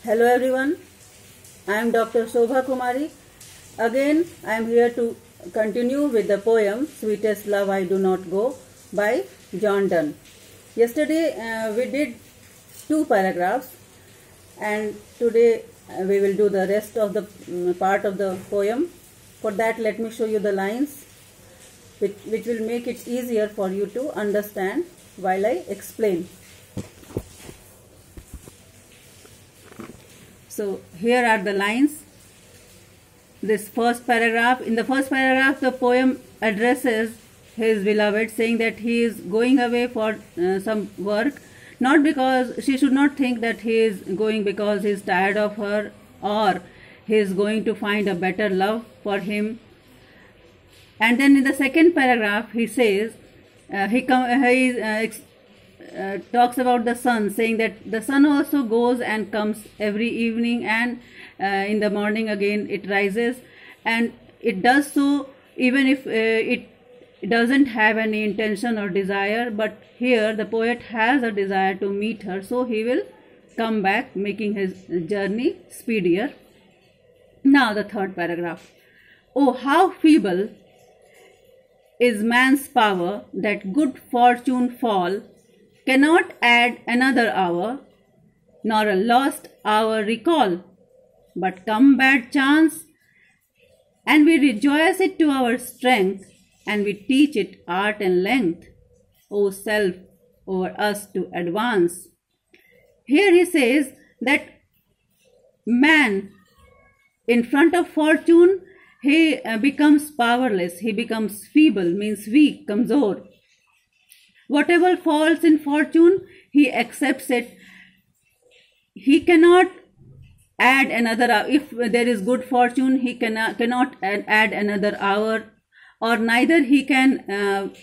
Hello everyone, I am Dr. Shobha Kumari. Again, I am here to continue with the poem Sweetest Love I Do Not Go by John Donne. Yesterday we did 2 paragraphs and today we will do the rest of the part of the poem. For that, let me show you the lines which will make it easier for you to understand while I explain. So here are the lines. This first paragraph, in the first paragraph the poem addresses his beloved, saying that he is going away for some work, not because she should not think that he is going because he is tired of her or he is going to find a better love for him. And then in the second paragraph he says, talks about the sun, saying that the sun also goes and comes every evening, and in the morning again it rises, and it does so even if it doesn't have any intention or desire. But here the poet has a desire to meet her, so he will come back, making his journey speedier. Now the third paragraph. Oh, how feeble is man's power, that good fortune fall cannot add another hour, nor a lost hour recall. But come bad chance, and we rejoice it to our strength, and we teach it art and length. O self, over us to advance. Here he says that man, in front of fortune, he becomes powerless, he becomes feeble, means weak, kamzor. Whatever falls in fortune, he accepts it. He cannot add another hour. If there is good fortune, he cannot add another hour, or neither he can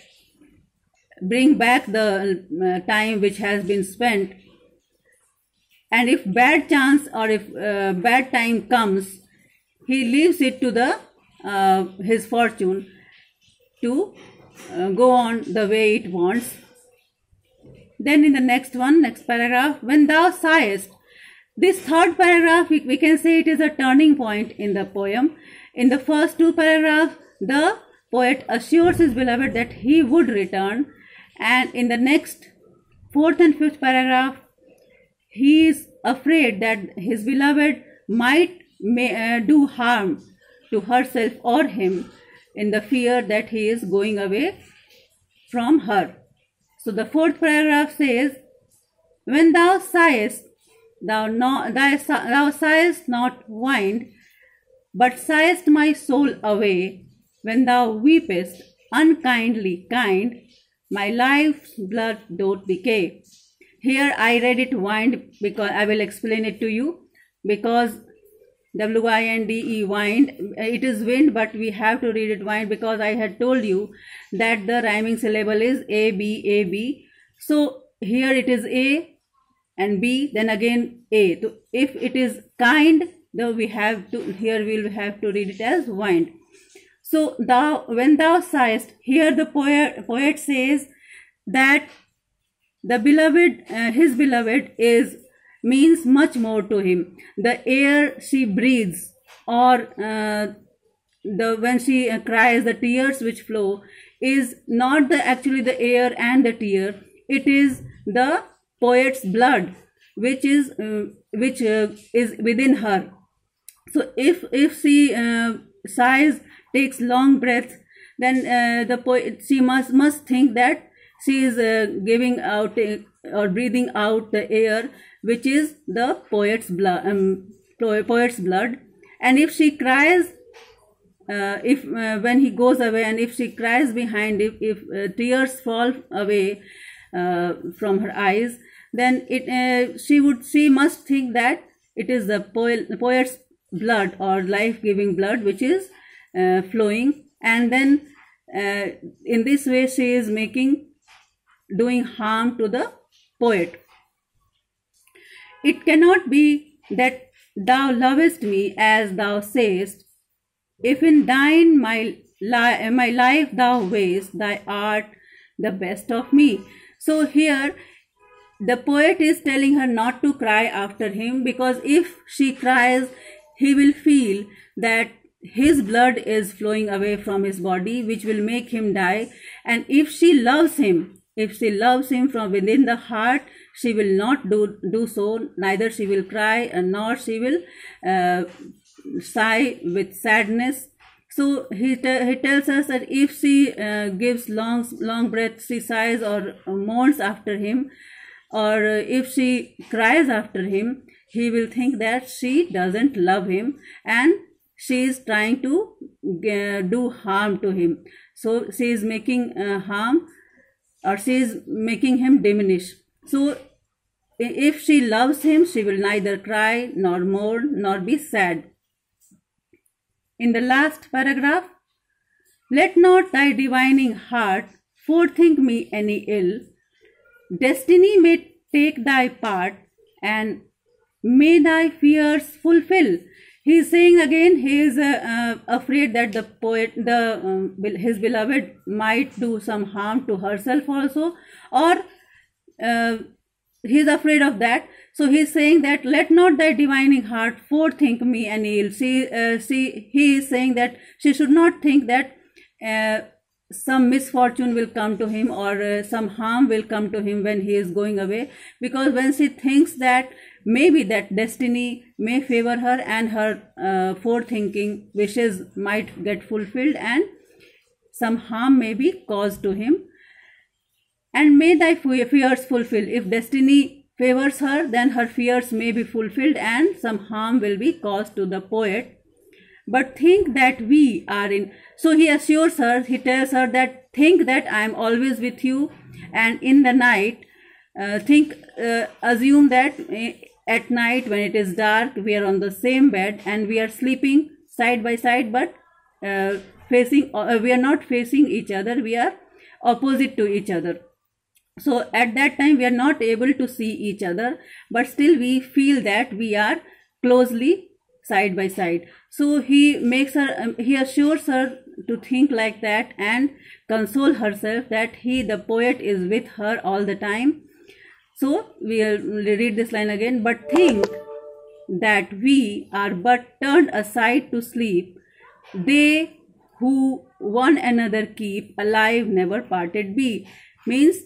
bring back the time which has been spent. And if bad chance or if bad time comes, he leaves it to the his fortune to go on the way it wants. Then in the next paragraph, when thou sighest, this third paragraph, we can say it is a turning point in the poem. In the first 2 paragraphs, the poet assures his beloved that he would return, and in the next 4th and 5th paragraph, he is afraid that his beloved might do harm to herself or him, in the fear that he is going away from her. So the 4th paragraph says, when thou sighest, thou sighest not wind, but sighest my soul away. When thou weepest, unkindly kind, my life's blood doth decay. Here I read it wind because I will explain it to you, because W-I-N-D-E, wind, it is wind, but we have to read it wind because I had told you that the rhyming syllable is A, B, A, B. So here it is A and B, then again A. So if it is kind, then we have to, here we will have to read it as wind. So when thou sighest, here the poet says that the beloved, his beloved means much more to him. The air she breathes, or when she cries, the tears which flow, is not actually the air and the tear. It is the poet's blood which is within her. So if she sighs, takes long breaths, then the poet, she must think that she is giving out or breathing out the air which is the poet's blood. And if she cries, when he goes away, and if she cries behind, if tears fall away from her eyes, then she must think that it is the poet's blood or life-giving blood which is flowing, and then in this way she is doing harm to the poet. It cannot be that thou lovest me as thou sayest, if in thine my life thou waste, thy art the best of me. So here the poet is telling her not to cry after him, because if she cries, he will feel that his blood is flowing away from his body, which will make him die. And if she loves him, from within the heart, she will not do so. Neither she will cry, nor she will sigh with sadness. So he tells us that if she gives long breaths, she sighs or mourns after him, or if she cries after him, he will think that she doesn't love him and she is trying to do harm to him. So she is making harm, or she is making him diminish. So if she loves him, she will neither cry nor mourn nor be sad. In the last paragraph, let not thy divining heart forethink me any ill. Destiny may take thy part, and may thy fears fulfill. He is saying again, he is afraid that the poet, his beloved, might do some harm to herself also, or he is afraid of that. So he is saying that let not thy divining heart forethink me any ill. He is saying that she should not think that some misfortune will come to him, or some harm will come to him when he is going away, because when she thinks that maybe that destiny may favor her and her forethinking wishes might get fulfilled and some harm may be caused to him, and may thy fears fulfill. If destiny favors her, then her fears may be fulfilled and some harm will be caused to the poet. But think that we are in. So he assures her, he tells her that think that I am always with you, and in the night, assume that at night when it is dark, we are on the same bed and we are sleeping side by side, but we are not facing each other, we are opposite to each other. So at that time we are not able to see each other, but still we feel that we are closely side by side. So he makes her, he assures her to think like that and console herself that the poet is with her all the time. So we will read this line again. But think that we are but turned aside to sleep. They who one another keep alive never parted be. Means,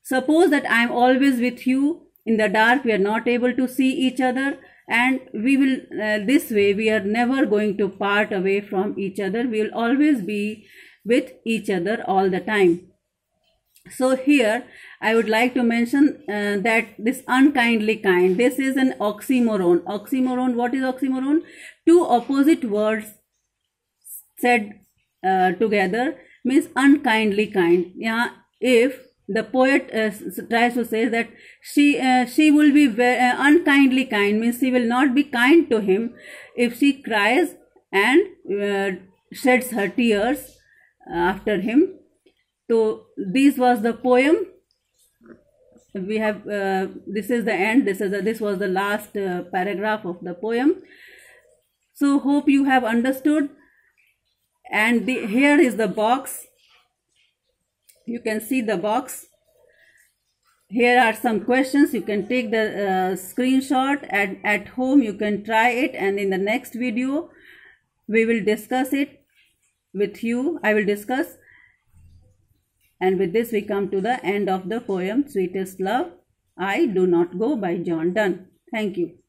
suppose that I am always with you. In the dark we are not able to see each other, and we will this way we are never going to part away from each other. We will always be with each other all the time. So here I would like to mention that this unkindly kind, this is an oxymoron. Oxymoron, what is oxymoron? Two opposite words said together means unkindly kind. Yeah, if the poet tries to say that she will be very unkindly kind, means she will not be kind to him if she cries and sheds her tears after him. So this was the poem. We have this is the end. This was the last paragraph of the poem. So hope you have understood. And here is the box. You can see the box. Here are some questions. You can take the screenshot at home. You can try it, and in the next video we will discuss it with you. I will discuss. And with this we come to the end of the poem Sweetest Love I Do Not Go by John Donne. Thank you.